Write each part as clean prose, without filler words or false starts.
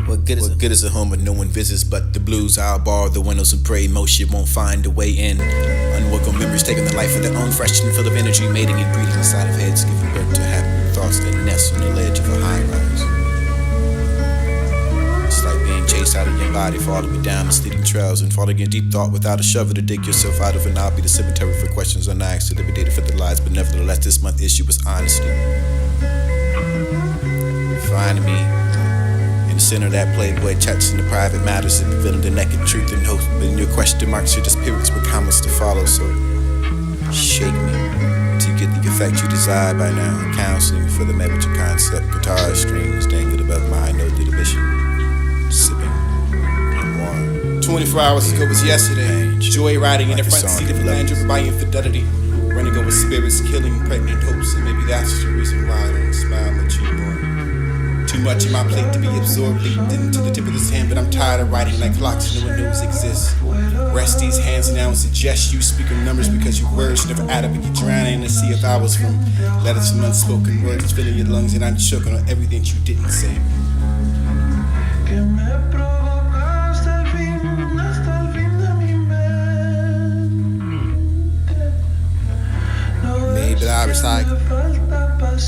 What good is a home when no one visits but the blues? I'll bar the windows and pray motion won't find a way in. Unwelcome memories taking the life of their own, fresh and full of energy, mating and breeding inside of heads, giving birth to happy thoughts that nest on the ledge of a high rise. It's like being chased out of your body, following down misleading trails and falling in deep thought without a shovel to dig yourself out of, and I'll be the cemetery for questions unasked, eliminated for the lies, but nevertheless this month's issue was honesty. Finding me in the center of that playboy chats in the private matters and revealing the naked truth and hope, but in your question marks are just periods with comments to follow, so shake me till you get the effect you desire by now. Counseling for the metaphor concept, guitar strings dangled above my no division, sipping on warm. 24 hours ago was yesterday. Joy riding in the front seat of a Land Rover by infidelity, running over spirits, killing pregnant hopes, and maybe that's the reason why I don't smile much anymore. Too much in my plate to be absorbed, leaped into the tip of this hand, but I'm tired of writing like clocks no one knows exist. Rest these hands now and suggest you speak of numbers because your words never add up and you drown in a sea of hours from letters from unspoken words filling your lungs, and I'm choking on everything you didn't say.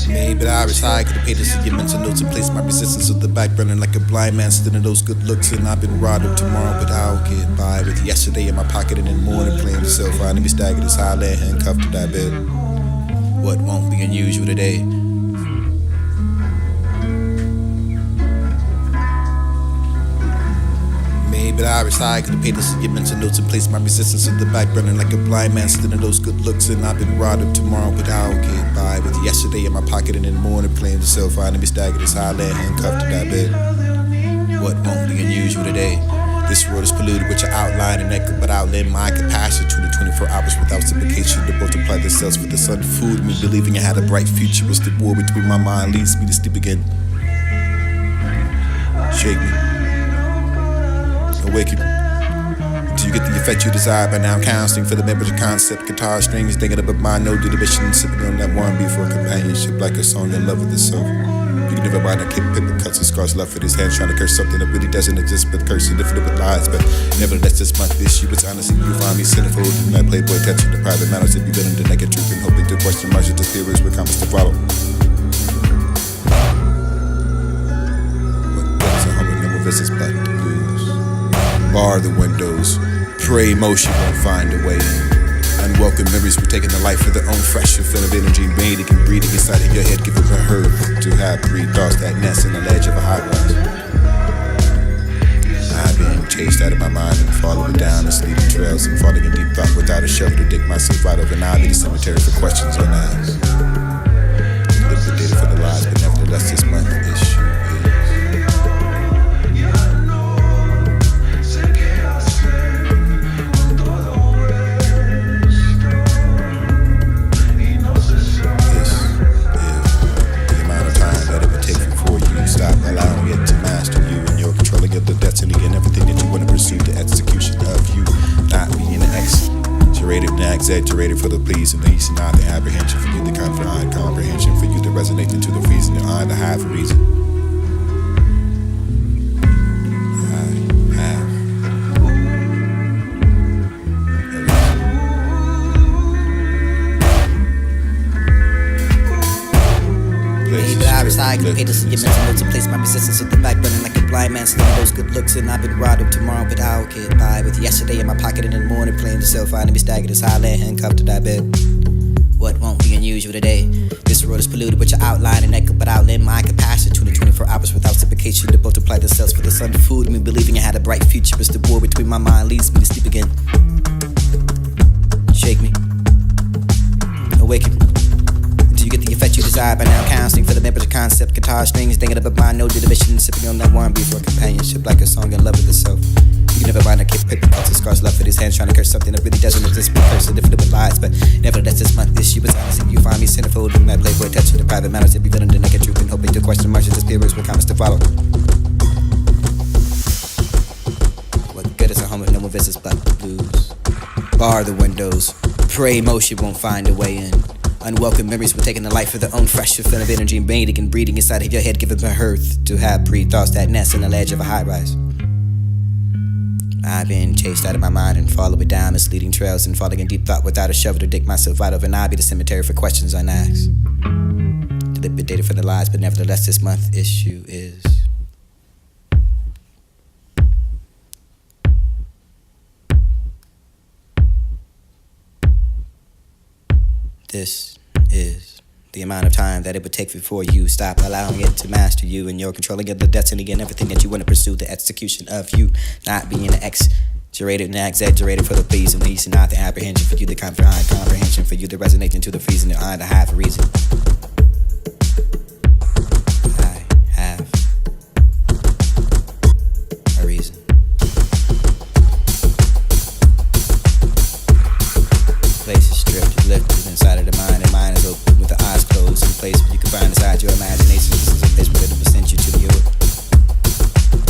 Maybe I recycle the pages of your mental notes and place my resistance of the back burner like a blind man stealing those good looks, and I've been robbed of tomorrow, but I'll get by with yesterday in my pocket and in the morning playing myself. I need to be staggered as high land handcuffed to that bed. What won't be unusual today? Maybe I recycle the pages of your mental notes and place my resistance of the back burner like a blind man stealing those good looks, and I've been robbed of tomorrow, but I'll get by with yesterday in my pocket and in the morning playing myself. I need to be staggered as high land handcuffed to that bed. What won't be unusual today? This world is polluted with your outline and echo, but outline my capacity to the 24 hours without supplication to multiply themselves for the sun. Food me believing I had a bright future was the war between my mind leads me to sleep again. Shake me, awaken me until you get the effect you desire by now. Counseling for the members of concept, guitar strings dinging up my no division, sipping on that warm beer for a companionship like a song in love with itself. You can never find a kid paper cuts and scars left with his hands trying to curse something that really doesn't exist, but cursing different with lies. But nevertheless, this month issue was honestly you find me centerfold in that playboy touching the private matters and revealing the naked truth and hoping to question margin to spirits with comments to follow. What goes a humble never visits but the blues. Bar the windows, pray motion won't find a way in. Unwelcome memories were taking the life of their own, fresh and full of energy, mating and breeding inside of your head, giving a herb to have breed thoughts that nest in the ledge of a high rise. I've been chased out of my mind and following down the sleeping trails and falling in deep thought without a shovel to dig myself out of, and I'll be the cemetery for questions unasked. Liquidated for the lies, but nevertheless this month issue. Stop allowing it to master you, and you're controlling of the destiny and everything that you want to pursue. The execution of you not being exaggerated and exaggerated for the pleas and least, and not the apprehension for you, the confined comprehension for you to resonate into the reason and I the half reason. Recycle pages in your mental notes and place my resistance with the back burning like a blind man stealing those good looks, and I've been robbed of tomorrow, but I'll get by with yesterday in my pocket and in the morning playing myself. I need to be staggered as high land handcuffed to that bed. What won't be unusual today? This world is polluted with your outline and echo, but outline my capacity to the 24 hours without supplication to multiply themselves for the sun. Food me believing I had a bright future was the war between my mind leads me to sleep again. Shake me, awaken me until you get the effect you desire by now. Counseling for the members of concept, guitar strings dinging up my no division, sipping on that warm beer for a companionship like a song in love with itself. You can never find a kid paper cuts and scars left with his hands trying to curse something that really doesn't exist, but cursing different with lies. But nevertheless this month issue was honestly you find me centerfold in that playboy touching the private matters and revealing the naked truth and hoping to question margin to spirits with comments to follow. What good is a home if no one visits but the blues? Bar the windows, pray motion won't find a way in. Unwelcome memories were taking the life of their own, fresh film of energy invading and breeding inside of your head, giving birth to have pre-thoughts that nest in the ledge of a high rise. I've been chased out of my mind and followed down misleading trails and falling in deep thought without a shovel to dig myself out of, and I'll be the cemetery for questions unasked. Dilapidated for the lies, but nevertheless this month's issue is this is the amount of time that it would take before you stop allowing it to master you, and you're controlling of the destiny and everything that you want to pursue, the execution of you not being exaggerated and exaggerated for the pleas and needs, and not the apprehension for you, the comprehension for you, the resonation to the freezing, the eye, the half reason. I have a reason. Place is stripped, lifted inside of the mind, and mind is open with the eyes closed. In place where you can find inside your imagination. This is a place where it will send you to your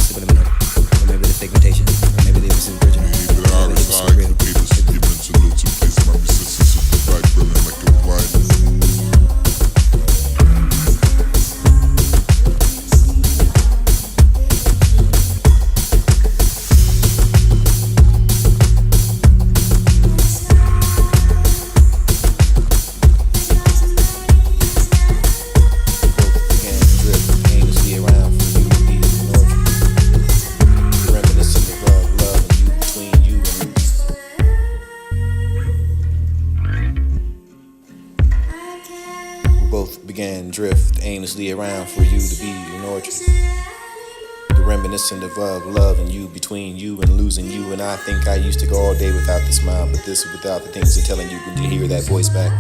subliminal, or maybe the pigmentation, or maybe the original. Drift aimlessly around for you to be an orchard. The reminiscent of love and you, between you and losing you. And I think I used to go all day without the smile, but this without the things they're telling you when you hear that voice back.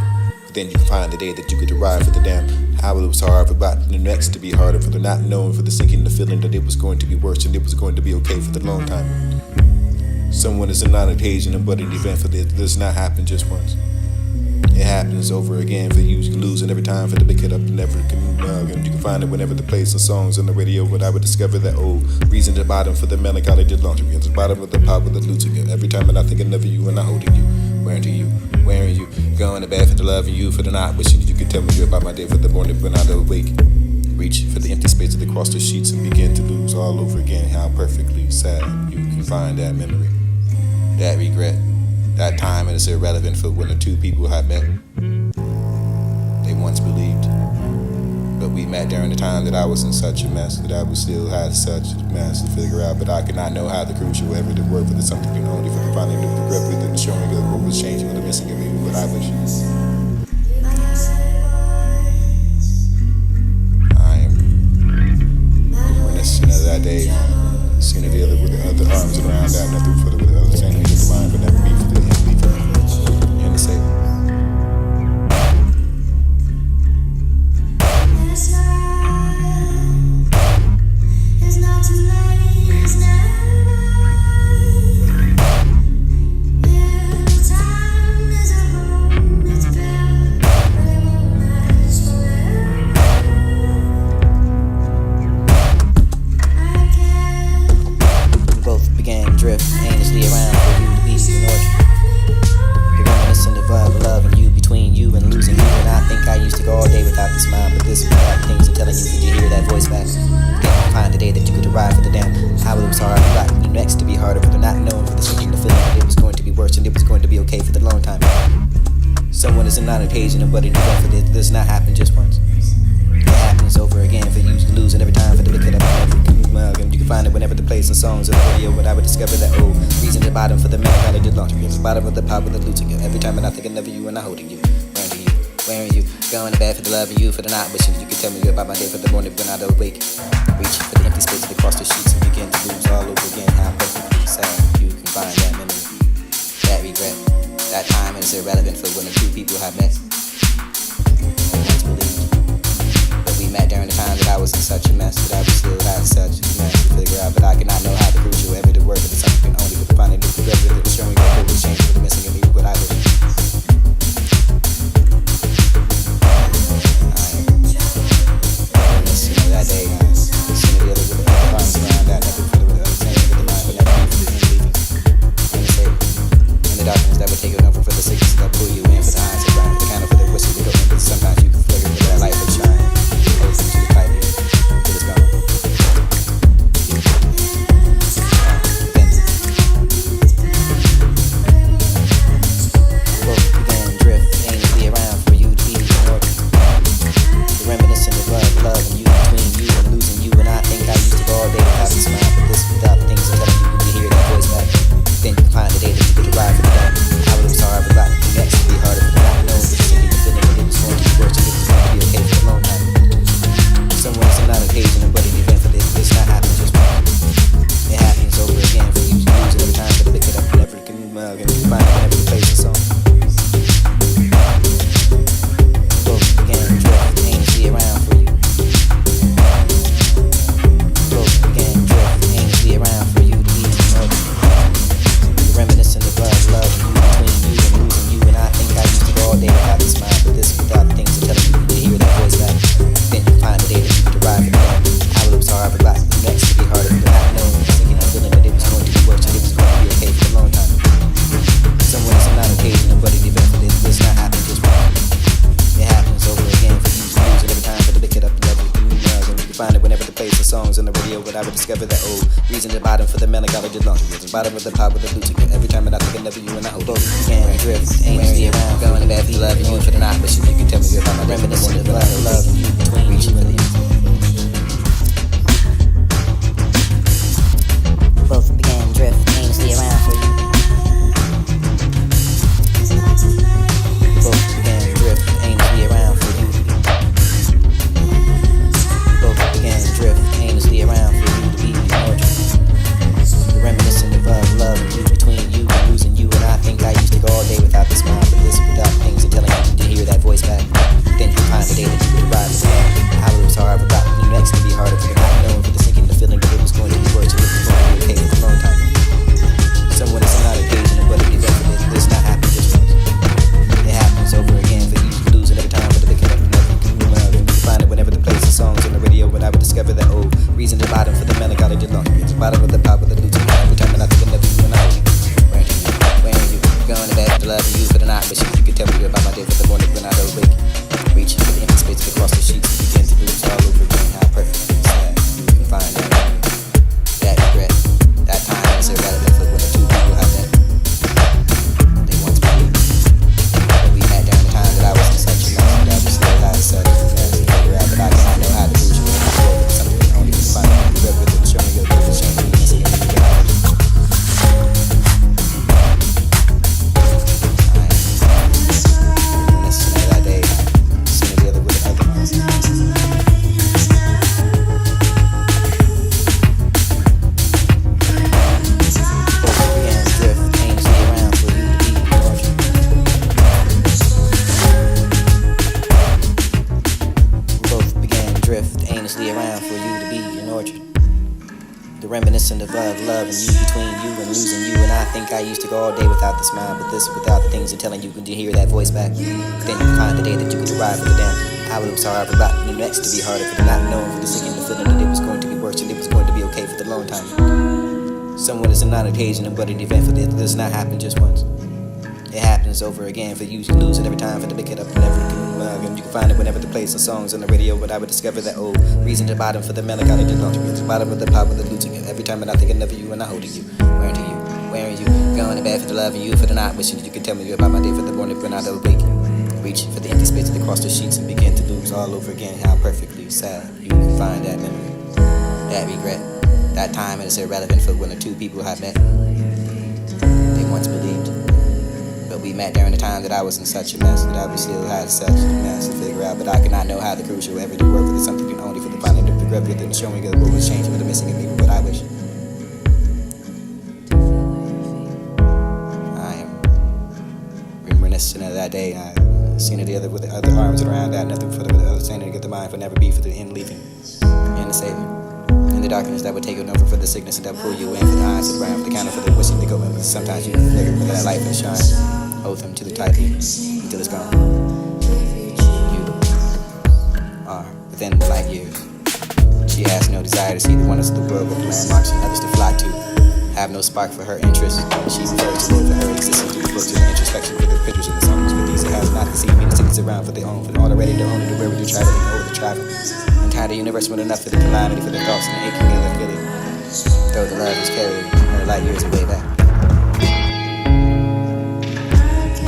But then you can find the day that you could arrive for the damn how it was hard, about the next to be harder, for the not knowing, for the sinking, the feeling that it was going to be worse and it was going to be okay for the long time. Someone is not an occasion, but an event for this does not happen just once. It happens over again for you to lose, and every time for the pick it up and never can and you can find it whenever the plays and songs on the radio. When I would discover that old reason at the bottom for the melancholy did launch me at the bottom of the pop with the lute again. Every time and I thinking of you and I holding you, wearing you, going to bed for the love of you, for the night wishing you could tell me about my day for the morning when I awake. Reach for the empty space that across the sheets and begin to lose all over again. How perfectly sad you can find that memory, that regret. That time is irrelevant for when the two people have met. They once believed, but we met during the time that I was in such a mess, that I was still had such a mess to figure out. But I could not know how the crucial ever to work for the something you only for the finding of the regret with the showing of what was changing, or the missing of me, what I wish. I am reminiscent of that day, seen it together with the other arms around that, nothing for the other thing in the mind, but never be for the and the same. It's not too late, it's never. Every time there's a home, it's built, but it won't last forever. I can't. We both began drift aimlessly around for you to be an orchard. Reminiscent of love and you, between you and losing you. And I think I used to go all day without the smile, but this without things are telling you when you hear that voice back. Again, find the day that you could arrive for the damn how it was hard, about you next to be harder, for the not knowing, for the sinking, the feeling that it was going to be worse and it was going to be okay for the long time. Someone is not an occasion, but an event for this does not happen just once. It happens over again for you to lose, and every time for the pick it up and every mug, and you can find it whenever the plays and songs on the radio. When I would discover that old reason at the bottom for the melancholy did launch me at the bottom of the pop with the lute again. Every time and I thinking of you and I holding you, wearing you, going to bed for the love of you, for the night wishing you could tell me about my day for the morning when I awake. Reach for the empty space across the sheets and begin to lose all over again. How perfectly sad you can find that memory, that regret. That time is irrelevant for when the two people have met. Once believed, but we met during the time that I was in such a mess, that I was still had such a mess to figure out. But I could not know how the crucial ever to work with the something only with the finding of the regret with it showing that it was changing with the missing of me, what I wish. That day, seen it together with the arms around that, never for the other thing, with the mind, but never be for the leaving. And the darkness that would take you over for the sickness that pull you in, for the eyes around, for the candle, for the whistle, the radio, but I would discover that old reason to bottom for the melancholy did laundry. At the bottom of the pot with the blue ticket. Every time that I think of you and I hope both began to drift aimlessly around, going to bed for loving you for the night. But you can tell me about my reminiscent of love and you between each other. Both began to drift aimlessly around for you. Both began to drift aimlessly around for you. Both began to drift aimlessly around for you to be ignored. The reminiscent of love and you between you and losing you. And I think I used to go all day without the smile, but this without things and telling you to hear that voice back. Then you find the day that you would arrive as well. I was hard about you next to be harder for the not knowing, for the sinking, the feeling that it was going to be worse, and it was going to be okay for a long time. Someone is not occasion, but it eventually this not happen just once. It happens over again for you losing every time, but the picking up and never can move on. And you find it whenever the place the songs on the radio, when I would discover that old reason to bottom for the melancholy did long. It's the bottom of the pop with the blue ticket. Every time that I think of you and I where are you? Going to bed for loving you for the night, but you could tell me about my day for the morning when I don't wake. Reaching for the empty space across the sheets and begin to lose all over again. How perfect and sad you can find that regret. That time is irrelevant for when the two people have met. They once believed that we met during the time that I was in such a mess, that I was still had such a mess to figure out, but I did not know how to lose you. And something only to find out regret with it, showing your good change and missing it. Reminiscent of love and you between you and losing you. And I think I used to go all day without the smile, but this without the things and telling you, can you hear that voice back? Then you find the day that you could arrive for the damn. I would have sorry about you next to be harder for the not knowing, for the sinking, the feeling that it was going to be worse and it was going to be okay for the long time. Someone is not occasion, but an event for this does not happen just once. It happens over again for you to lose it every time for the pick it up and never and you can find it whenever the plays the songs on the radio. But I would discover that old reason to bottom for the melancholy did not at the bottom of the pop with the losing it. Every time that I think of you and I holding you. Where are you? Where are you? Going to bed for the loving you for the night, wishing you could tell me about my day for the morning when I don't wake. Reaching for the empty space across the sheets and begin to lose all over again. How perfectly sad you can find that memory, that regret. That time is irrelevant for when the two people have met. They once believed. But we met during the time that I was in such a mess, that I was still had such a mess to figure out. But I could not know how the crucial ever to work with it, something only for the finding of the regret with it and showing of what was changing with the missing of me, but what I wish. I am reminiscent of that day. I seen it the other with the other arms around that, nothing for the other saying to get the mind, for never be for the end leaving and the savior. In the darkness that would take it over for the sickness and that would pull you in for the eyes and around for the counter for the wishing to go in. But sometimes you flicker for that light and shine. Hold them to the tightly until it's gone. You are within light years. She has no desire to see the wonders of the world with landmarks and others to fly to. Have no spark for her interest. She prefers to live for her existence to the books and the introspection for the pictures and the songs. For these it has not deceived me to take us around for their own. For already the only the where we do traveling over the travel. Entire the universe with enough for the calamity, for the thoughts and the aching of the feeling. Though the love is carried her light years away back.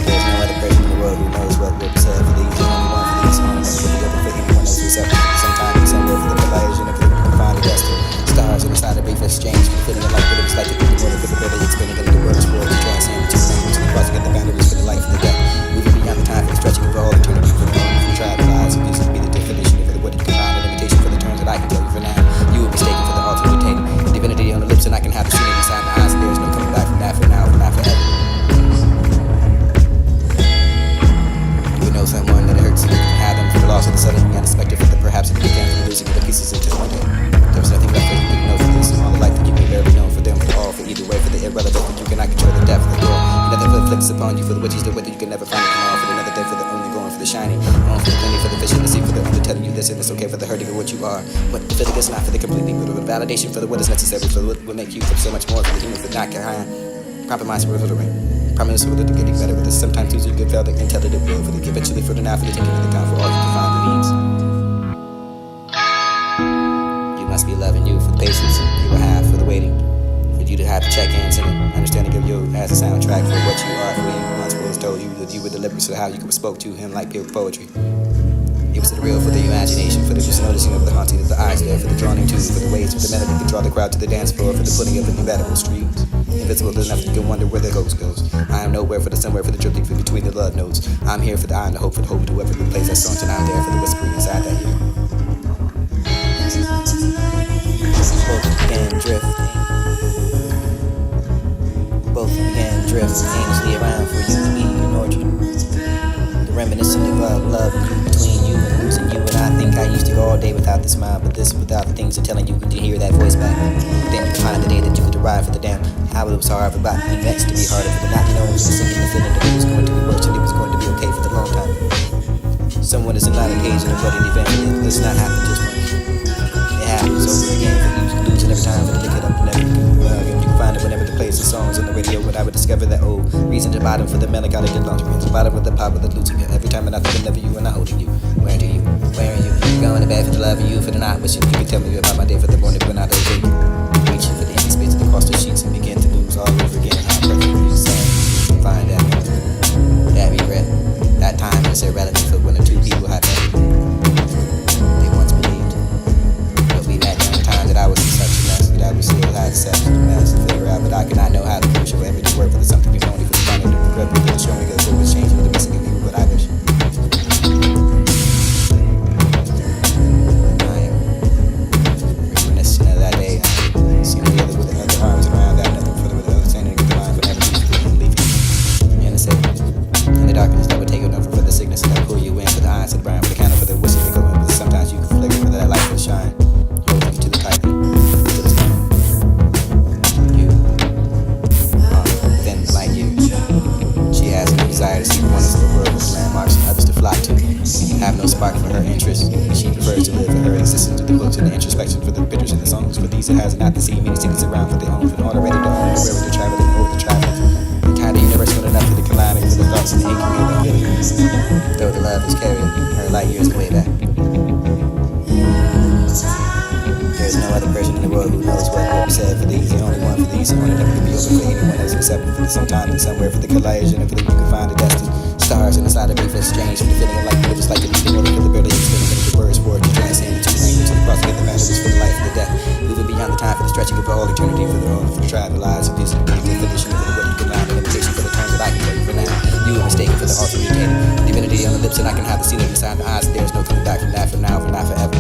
There's no other person in the world who knows what will be said for these. The only one for these, the only one for the other, for anyone else who's up. Sometimes somewhere for the collision of the find the dust. Stars inside a brief exchange, feeling like what it was like to be the water for the better, spinning into the world's world, to transcend to language and crossing at the boundaries for the life and the death. Moving beyond the time for the stretching of all eternity for the moment from tribal eyes. It used to be the definition of what you can find, an imitation for the terms that I can tell you for now. You were mistaken for the ultimate detained. Divinity on the lips, and I can have the shooting inside my eyes. There is no coming back from that for now, for not forever. You would know someone that it hurts, and you can have them for the loss of the sudden unexpected, for the perhaps it began for the losing of the pieces until one day. There was nothing left for you to know for this, all the life that you may barely know for them, for all, for either way, for the irrelevant, that you cannot control the depth of the door. Nothing but flips upon you for the witches, the way that you can never find it, and all for another day, for the only going, for the shining, on for the plenty, for the vision, the sea, for the only telling you this, and it's okay for the hurting of what you are. But the feeling is not for the completely, but the validation for the what is necessary, for what will make you feel so much more, for the human, for not carrying. Compromise for the ring. Promise for the getting better with this. Sometimes too good felt the intelligent will, for the eventually for the now, for the taking of the time, for all you can find the means. You must be loving you for the check-ins and understanding of you as a soundtrack for what you are, who you once was, told you that you were deliberate, so how you spoke to him like pure poetry. It was the real for the imagination, for the just noticing of the haunting of the eyes there, for the drawing to, for the ways with the melody to draw the crowd to the dance floor, for the putting of inevitable streams. Invisible enough you can wonder where the ghost goes. I am nowhere for the somewhere, for the drifting for between the love notes. I'm here for the eye and the hope, for the hope to whoever the plays that song, and I'm there for the whispering inside that ear. Both began drift. Both began drift aimlessly around for you to be an orchard. The reminiscent of love between you and losing you. And I think I used to go all day without the smile, but this without the things of telling you to hear that voice back. Then you find the day that you could arrive for the damn. How it was hard about me next to be harder for the not knowing, for the sinking, the feeling that it was going to be worse and it was going to be okay for the long time. Someone is not engaged in a bloody event. It does not happen just once. It happens over again for you to lose it every time for the pick it up and never you can find it whenever the plays the songs on the radio. But I would discover that reason to bottom for the melancholy did laundry. The bottom of the pop with the losing it. Every time and I think never you and I holding you. Where do you? Where are you? Going to bed for the love of you, for the night wishing you could tell me about my day for the morning when I don't wake. Reaching for the empty space across the sheets and begin to lose all over again. How perfectly sad. Find that memory, that regret, that time is irrelevant for when the two people had met. They once believed, but we met in a time that I was in such a mess that I was still had sex with a mess to figure out, but I could not know how to push or ever to work for the something you only for the fun of the regret, but showing us what was changing with the missing of you, but I wish. It has not to see many cities around for their own, for the already the only where to travel and over the travel. The entire universe good enough for the calamity, for the thoughts and the ink and the feelings. Though the love is carried, her light years away back. There's no other person in the world who knows what will be said for these. The only one for these, the one that never could be open for anyone else except for the sometime and somewhere for the collision and for the you can find the destined stars inside of me for exchange for the feeling of like it was like the leaving order for the barely explaining the words for it to transcend the two languages to the cross get the boundaries for the life and the death. Moving beyond the time for the stretching of all eternity for the road for the travel lives of these definition for the what you can learn the limitation for the terms that I can wait for now. You were mistaken for the alter retaining divinity on the lips and I can have the scene inside the eyes. There's no coming back from that for now, for not forever.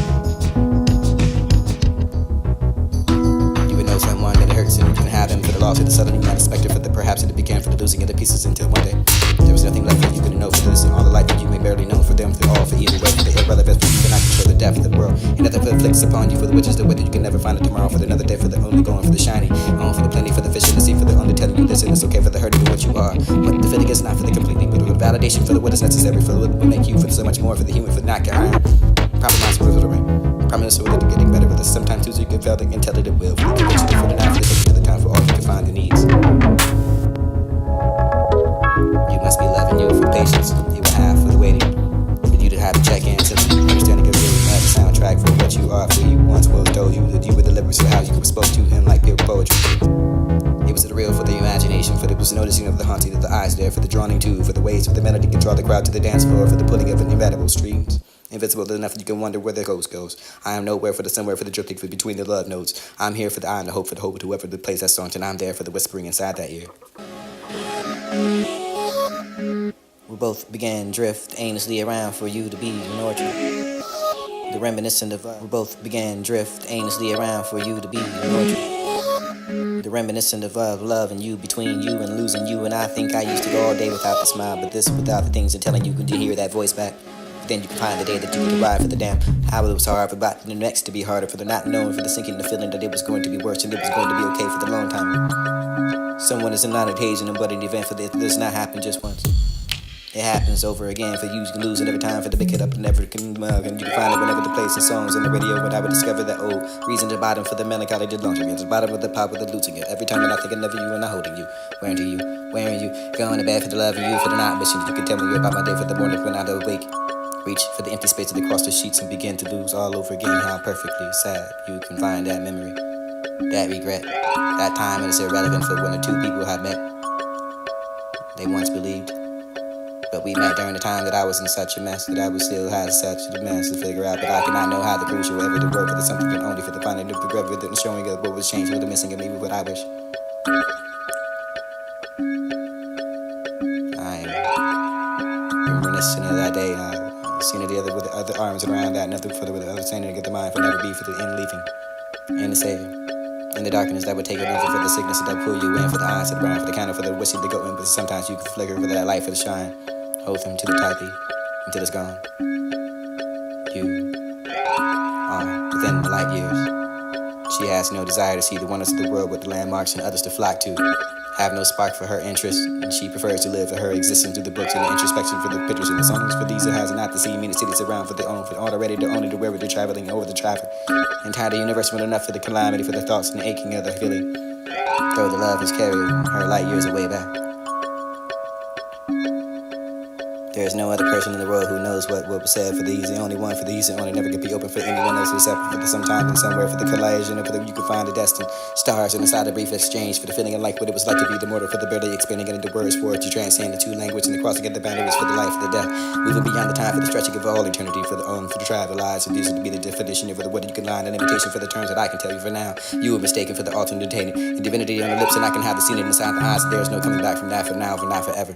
You would know someone that it hurts and you can have him for the loss of the sudden you not expected for the perhaps it began for the losing of the pieces until one day there was nothing left that you couldn't know for this and all the life that you may barely know for them for all for either way for the irrelevance but you cannot control the depth of the world and nothing afflicts upon you for the witches the way that you can never find it tomorrow for another day for the only going for the shiny on for the plenty for the fish in the sea for the only telling you this and it's okay for the hurt of what you are but the feeling is not for the completely but the validation for the what is necessary for what will make you for so much more for the human for not iron compromise for the right promise for the getting better with this sometimes too so you can fail the intelligent will for the convention for the night for the taking of the time for all you can find the needs. You must be loving you for patience you will have for the waiting for you to have to check in so understanding of you as a soundtrack for what you are for you once was told you that you were deliberate so how you spoke to him like pure poetry. It was the real for the imagination, for the was noticing of the haunting of the eyes there, for the drawing to, for the ways with the melody can draw the crowd to the dance floor, for the pulling of inevitable streams. Invincible enough that you can wonder where the ghost goes. I am nowhere for the somewhere, for the drifting for between the love notes. I'm here for the eye and the hope for whoever the plays that song, and I'm there for the whispering inside that ear. We both began drift aimlessly around for you to be an orchard. The reminiscent of we both began drift aimlessly around for you to be an orchard. The reminiscent of love and you between you and losing you. And I think I used to go all day without the smile, but this without the things and telling you to hear that voice back. But then you can find the day that you could arrive for the damn. How it was hard for about the next to be harder for the not knowing, for the sinking, the feeling that it was going to be worse and it was going to be okay for the long time. Someone is not occasion and but an event for this does not happen just once. It happens over again for you to lose it every time for the pick it up and never can mug and you can find it whenever the plays and songs on the radio when I would discover that reason to bottom for the melancholy did laundry against the bottom of the pop with the losing it every time that I think of never you and I holding you where do you going to bed for the love of you for the night wishing you could tell me about my day for the morning when I don't wake reach for the empty space across the sheets and begin to lose all over again how perfectly sad you can find that memory that regret. That time is irrelevant for when the two people have met. They once believed. But we met during the time that I was in such a mess, that I was still had such a mess to figure out. But I could not know how the crucial ever to work for the something and only for the finding of the growth with the showing of what was changed, with the missing of me, with what I wish. I'm reminiscent of that day. I've seen it the other with the other arms around that, nothing for the other saying to get the mind for never be for the end leaving. And the savior. In the darkness that would take it over for the sickness that pull you in, for the eyes to the brown, for the candle, for the wishing to go in, but sometimes you can flicker for that light for the shine. Hold them to the tightly until it's gone. You are within the light years. She has no desire to see the wonders of the world with the landmarks and others to flock to. Have no spark for her interest, and she prefers to live for her existence through the books and the introspection for the pictures and the songs. For these it has not to see many cities around for their own, for all already the only to where they're traveling over the traffic. Entire the universe with enough for the calamity, for the thoughts and the aching of the feeling. Though the love has carried her light years away back. There is no other person in the world who knows what was said. For these, the only one for these, and only never could be open for anyone else except for the sometime and somewhere for the collision, and for the you can find the destined stars inside a brief exchange for the feeling of like what it was like to be the mortal, for the barely expanding it into words for it to transcend the two language and the crossing of the boundaries for the life of the death, moving beyond the time for the stretching of all eternity for the travel lives, and these are to be the definition of what you can line and limitation for the terms that I can tell you for now. You were mistaken for the alternating and divinity on the lips, and I can have the scene inside the eyes. There is no coming back from that for now, for not forever.